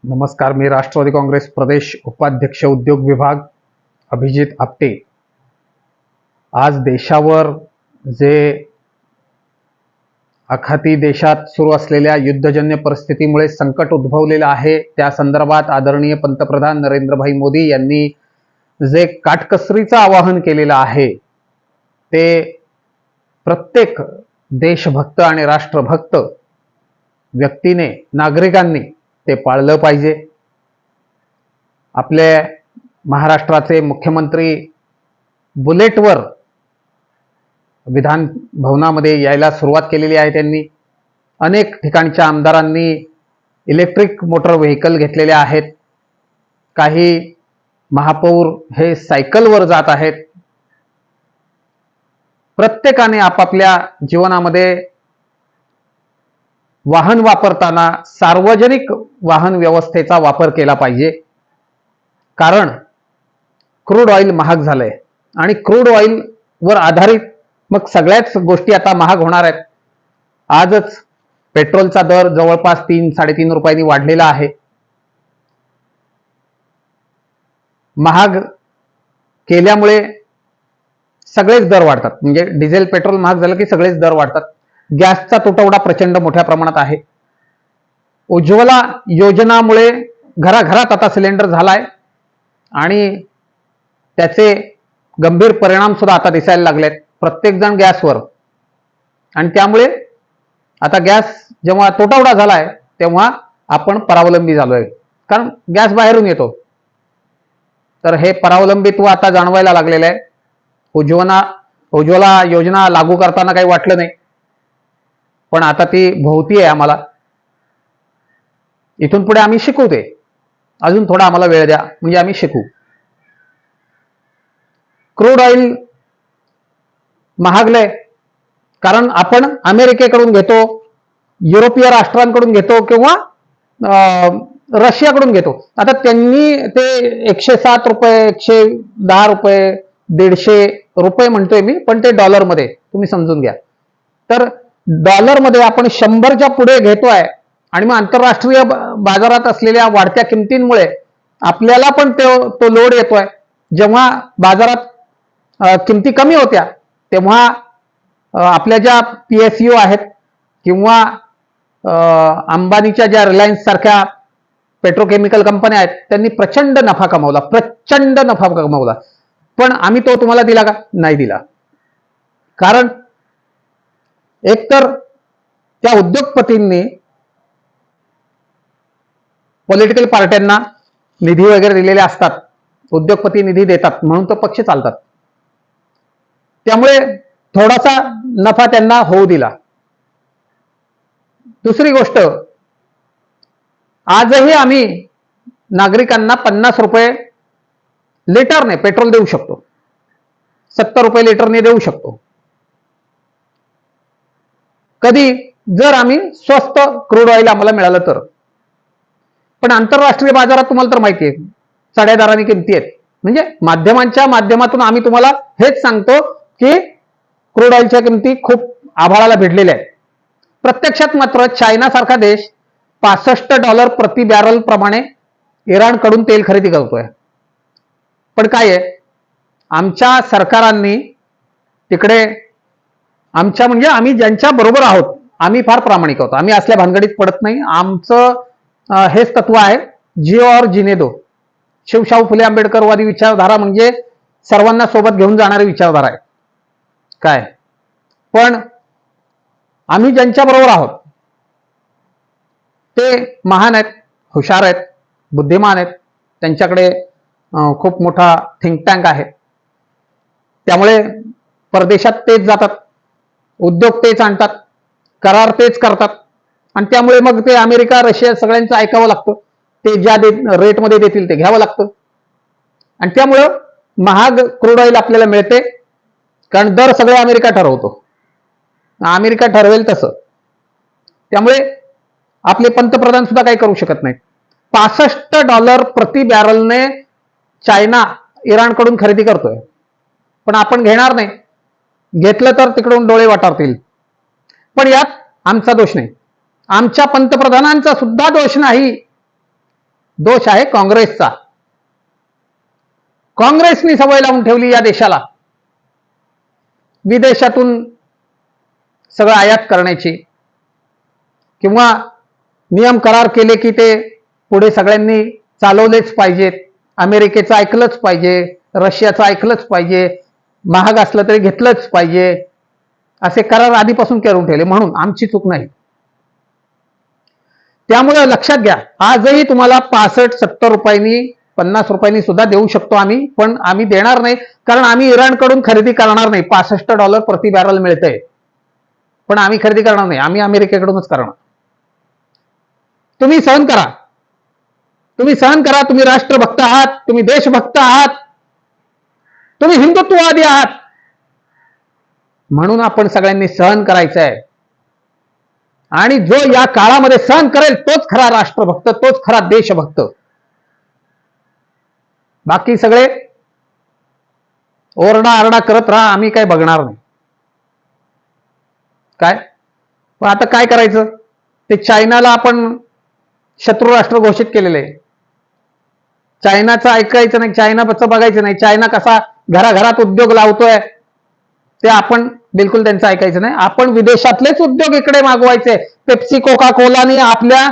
नमस्कार. मी राष्ट्रवादी काँग्रेस प्रदेश उपाध्यक्ष उद्योग विभाग अभिजित आपटे. आज देशावर जे आखाती देशात सुरू असलेल्या युद्धजन्य परिस्थितीमुळे संकट उद्भवलेलं आहे, त्या संदर्भात आदरणीय पंतप्रधान नरेंद्रभाई मोदी यांनी जे काटकसरीचं आवाहन केलेलं आहे ते प्रत्येक देशभक्त आणि राष्ट्रभक्त व्यक्तीने, नागरिकांनी ते पाळलं पाहिजे. आपले महाराष्ट्राचे मुख्यमंत्री बुलेटवर विधान भवनामध्ये यायला सुरुवात केलेली आहे. त्यांनी अनेक ठिकाणच्या आमदारांनी इलेक्ट्रिक मोटर व्हेकल घेतलेले आहेत. काही महापौर हे सायकलवर जात आहेत. प्रत्येकाने आपापल्या जीवनामध्ये वाहन वापरताना सार्वजनिक वाहन व्यवस्थेचा वापर केला पाहिजे. कारण क्रूड ऑइल महाग झालंय आणि क्रूड ऑइल वर आधारित मग सगळ्याच गोष्टी आता महाग होणार आहेत. आजच पेट्रोलचा दर जवळपास 3-3.5 रुपयांनी वाढलेला आहे. महाग केल्यामुळे सगळेच दर वाढतात. म्हणजे डिझेल पेट्रोल महाग झालं की सगळेच दर वाढतात. गॅसचा तुटवडा प्रचंड मोठ्या प्रमाणात आहे. उज्ज्वला योजनामुळे घराघरात आता सिलेंडर झालाय आणि त्याचे गंभीर परिणाम सुद्धा आता दिसायला लागलेत. प्रत्येक जण गॅसवर, आणि त्यामुळे आता गॅस जेव्हा तुटवडा झालाय तेव्हा आपण परावलंबी झालोय. कारण गॅस बाहेरून येतो, तर हे परावलंबित्व आता जाणवायला लागलेलं आहे. उज्ज्वला योजना लागू करताना काही वाटलं नाही, पण आता ती भोवती आहे आम्हाला. इथून पुढे आम्ही शिकू. ते अजून थोडा आम्हाला वेळ द्या, म्हणजे आम्ही शिकू. क्रूड ऑइल महागलंय कारण आपण अमेरिकेकडून घेतो, युरोपीय राष्ट्रांकडून घेतो किंवा रशियाकडून घेतो. आता त्यांनी ते 107 रुपये, 110 रुपये, 150 रुपये म्हणतोय मी, पण ते डॉलरमध्ये तुम्ही समजून घ्या. तर डॉलरमध्ये आपण 100च्या पुढे घेतोय आणि मग आंतरराष्ट्रीय बाजारात असलेल्या वाढत्या किमतींमुळे आपल्याला पण तो लोड येतोय. जेव्हा बाजारात किमती कमी होत्या तेव्हा आपल्या ज्या PSU आहेत किंवा अंबानीच्या ज्या रिलायन्स सारख्या पेट्रोकेमिकल कंपन्या आहेत त्यांनी प्रचंड नफा कमावला. पण आम्ही तो तुम्हाला दिला का? नाही दिला. कारण एकतर त्या उद्योगपतींनी पॉलिटिकल पार्ट्यांना निधी वगैरे दिलेले असतात. उद्योगपती निधी देतात म्हणून तो पक्ष चालतात. त्यामुळे थोडासा नफा त्यांना होऊ दिला. दुसरी गोष्ट, आजही आम्ही नागरिकांना 50 रुपये लिटरने पेट्रोल देऊ शकतो, 70 रुपये लिटरने देऊ शकतो. कधी जर आम्ही स्वस्त क्रूड ऑइल आम्हाला मिळालं तर. पण आंतरराष्ट्रीय बाजारात तुम्हाला तर माहिती आहे चढ्या दराने किमती आहेत. म्हणजे माध्यमांच्या माध्यमातून आम्ही तुम्हाला हेच सांगतो की क्रूड ऑइलच्या किमती खूप आभाळाला भिडलेल्या आहेत. प्रत्यक्षात मात्र चायना सारखा देश $65 प्रति बॅरल प्रमाणे इराणकडून तेल खरेदी करतोय. पण काय आहे, आमच्या सरकारांनी तिकडे आमच्या, म्हणजे आम्ही ज्यांच्या बरोबर आहोत आम्ही फार प्रामाणिक आहोत. आम्ही असल्या भानगडीत पडत नाही. आमचं हेच तत्व आहे, जिओ और जीने दो. शिवशाहू फुले आंबेडकरवादी विचारधारा म्हणजे सर्वांना सोबत घेऊन जाणारी विचारधारा आहे. काय पण आम्ही ज्यांच्या बरोबर आहोत ते महान आहेत, हुशार आहेत, बुद्धिमान आहेत. त्यांच्याकडे खूप मोठा थिंक टँक आहे. त्यामुळे परदेशात तेच जातात, उद्योग तेच आणतात, करार तेच करतात, आणि त्यामुळे मग ते अमेरिका, रशिया सगळ्यांचं ऐकावं लागतं. ते ज्या रेटमध्ये देतील ते घ्यावं लागतं. आणि त्यामुळं महाग क्रूड ऑइल आपल्याला मिळते. कारण दर सगळं अमेरिका ठरवतो, अमेरिका ठरवेल तसं. त्यामुळे आपले पंतप्रधान सुद्धा काही करू शकत नाहीत. $65 प्रति बॅरलने चायना इराणकडून खरेदी करतोय, पण आपण घेणार नाही. घेतलं तर तिकडून डोळे वाटारतील. पण यात आमचा दोष नाही, आमच्या पंतप्रधानांचा सुद्धा दोष नाही. दोष आहे काँग्रेसचा. काँग्रेसनी सवय लावून ठेवली या देशाला विदेशातून सगळं आयात करण्याची, किंवा नियम करार केले की ते पुढे सगळ्यांनी चालवलेच पाहिजेत. अमेरिकेचं ऐकलंच पाहिजे, रशियाचं ऐकलंच पाहिजे, महाग असलं तरी घेतलंच पाहिजे, असे करार आधीपासून करून ठेवले. म्हणून आमची चूक नाही. त्यामुळे लक्षात घ्या, आजही तुम्हाला 65-70 रुपयांनी 50 रुपयांनी सुद्धा देऊ शकतो आम्ही, पण आम्ही देणार नाही. कारण आम्ही इराणकडून खरेदी करणार नाही. $65 प्रति बॅरल मिळतंय, पण आम्ही खरेदी करणार नाही. आम्ही अमेरिकेकडूनच करणार. तुम्ही सहन करा, तुम्ही सहन करा. तुम्ही राष्ट्रभक्त आहात, तुम्ही देशभक्त आहात, तुम्ही हिंदुत्ववादी आहात, म्हणून आपण सगळ्यांनी सहन करायचं आहे. आणि जो या काळामध्ये सहन करेल तोच खरा राष्ट्रभक्त, तोच खरा देशभक्त. बाकी सगळे ओरडा आरडा करत राहा, आम्ही काय बघणार नाही. काय पण आता काय करायचं? ते चायनाला आपण शत्रू राष्ट्र घोषित केलेले आहे. चायनाचं ऐकायचं नाही, चायनाचं बघायचं नाही. चायना कसा घराघरात उद्योग लावतोय ते आपण बिलकुल त्यांचं ऐकायचं नाही. आपण विदेशातलेच उद्योग इकडे मागवायचे. पेप्सी, कोका कोलाने आपल्या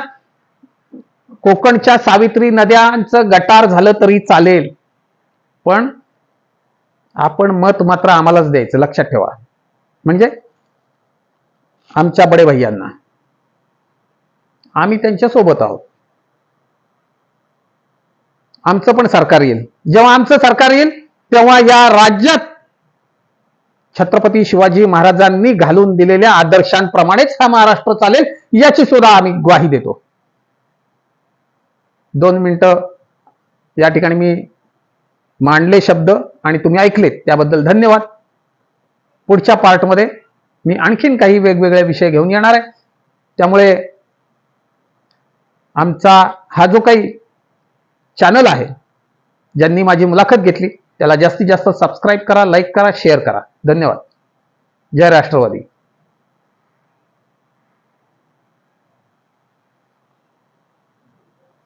कोकणच्या सावित्री नद्यांचं गटार झालं तरी चालेल, पण आपण मत मात्र आम्हालाच द्यायचं, लक्षात ठेवा. म्हणजे आमच्या बडे भैयांना, आम्ही त्यांच्या सोबत आहोत. आमचं पण सरकार येईल. जेव्हा आमचं सरकार येईल तेव्हा या राज्यात छत्रपती शिवाजी महाराजांनी घालून दिलेल्या आदर्शांप्रमाणेच हा महाराष्ट्र चालेल, याची सुद्धा आम्ही ग्वाही देतो. 2 मिनिटं या ठिकाणी मी मांडले शब्द आणि तुम्ही ऐकलेत, त्याबद्दल धन्यवाद. पुढच्या पार्टमध्ये मी आणखीन काही वेगवेगळे विषय घेऊन येणार आहे. त्यामुळे आमचा हा जो काही चॅनल आहे, ज्यांनी माझी मुलाखत घेतली त्याला जास्तीत जास्त सबस्क्राईब करा, लाईक करा, शेअर करा. धन्यवाद. जय राष्ट्रवादी.